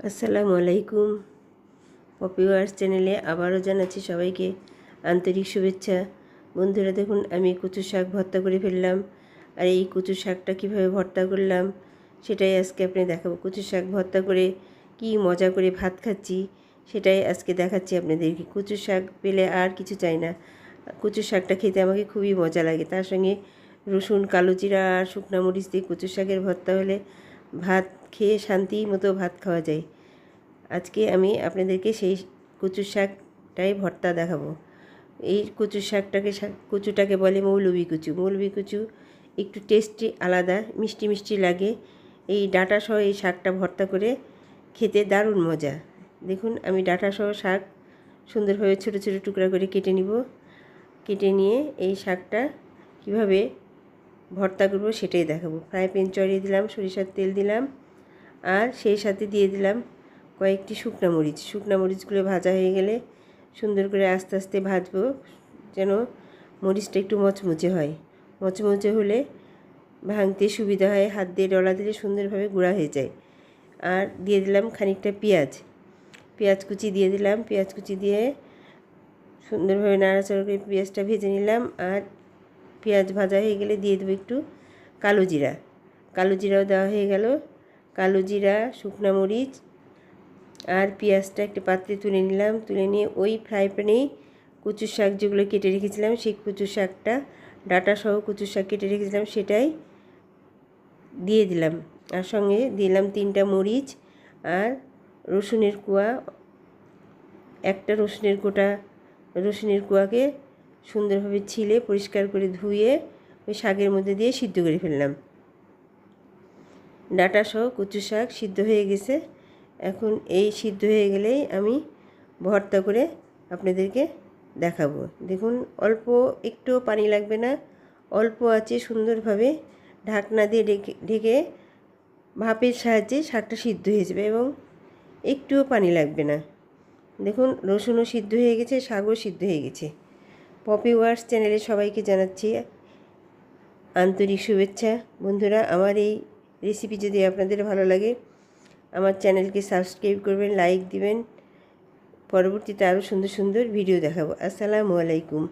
আসসালামু আলাইকুম। পপি ওয়ার্স চ্যানেলে আবারও জানাচ্ছি সবাইকে আন্তরিক শুভেচ্ছা। বন্ধুরা দেখুন, আমি কচু শাক ভর্তা করে ফেললাম। আর এই কচু শাকটা কীভাবে ভর্তা করলাম সেটাই আজকে আপনি দেখাবো। কচু শাক ভর্তা করে কি মজা করে ভাত খাচ্ছি সেটাই আজকে দেখাচ্ছি আপনাদেরকে। কচু শাক পেলে আর কিছু চাই না। কচু শাকটা খেতে আমাকে খুবই মজা লাগে। তার সঙ্গে রসুন, কালো জিরা আর শুকনো মরিচ দিয়ে কচু শাকের ভর্তা হলে ভাত খেয়ে শান্তি মতো ভাত খাওয়া যায়। আজকে আমি আপনাদেরকে সেই কচু শাকটাই ভর্তা দেখাবো। এই কচুটাকে বলে মৌলবি কচু। মৌলবি কচু একটু টেস্টি আলাদা, মিষ্টি মিষ্টি লাগে। এই ডাঁটাসহ এই শাকটা ভর্তা করে খেতে দারুণ মজা। দেখুন, আমি ডাঁটাসহ শাক সুন্দরভাবে ছোটো ছোটো টুকরা করে কেটে নিব। কেটে নিয়ে এই শাকটা কিভাবে ভর্তা করব সেটাই দেখাবো। ফ্রাই প্যান চড়িয়ে দিলাম, সরিষার তেল দিলাম, আর সেই সাথে দিয়ে দিলাম কয়েকটি শুকনো মরিচগুলো ভাজা হয়ে গেলে সুন্দর করে আস্তে আস্তে ভাজবো, যেন মরিচটা একটু মচমচে হয়। মচমচে হলে ভাঙতে সুবিধা হয়, হাত দিয়ে ডলা দিলে সুন্দরভাবে গুঁড়া হয়ে যায়। আর দিয়ে দিলাম খানিকটা পেঁয়াজ কুচি দিয়ে দিলাম। পেঁয়াজ কুচি দিয়ে সুন্দরভাবে নাড়াচাড়া করে পেঁয়াজটা ভেজে নিলাম। আর পেঁয়াজ ভাজা হয়ে গেলে দিয়ে দেবো একটু কালো জিরাও দেওয়া হয়ে গেল। কালো জিরা, শুকনো মরিচ আর পেঁয়াজটা একটা পাত্রে তুলে নিলাম। তুলে নিয়ে ওই ফ্রাই প্যানেই কচু শাক যেগুলো কেটে রেখেছিলাম, সেই কচু শাকটা, ডাঁটাসহ কচু শাক কেটে রেখেছিলাম, সেটাই দিয়ে দিলাম। আর সঙ্গে দিলাম 3টা মরিচ আর রসুনের কোয়া, একটা রসুনের কোয়াকে সুন্দরভাবে ছিলে পরিষ্কার করে ধুয়ে ওই শাকের মধ্যে দিয়ে সিদ্ধ করে ফেললাম। ডাঁটাসহ কচু শাক সিদ্ধ হয়ে গেছে। এখন এই সিদ্ধ হয়ে গেলেই আমি ভর্তা করে আপনাদেরকে দেখাবো। দেখুন, অল্প একটু পানি লাগবে না, অল্প আছে সুন্দরভাবে ঢাকনা দিয়ে ঢেকে ভাপের সাহায্যে শাকটা সিদ্ধ হয়ে যাবে এবং একটুও পানি লাগবে না। দেখুন, রসুনও সিদ্ধ হয়ে গেছে, শাকও সিদ্ধ হয়ে গেছে। পপি ওয়ার্স চ্যানেলে সবাইকে জানাচ্ছি আন্তরিক শুভেচ্ছা। বন্ধুরা, আমার এই রেসিপি যদি আপনাদের ভালো লাগে আমার চ্যানেলকে সাবস্ক্রাইব করবেন, লাইক দিবেন। পরবর্তীতে আরও সুন্দর সুন্দর ভিডিও দেখাবো। আসসালামু আলাইকুম।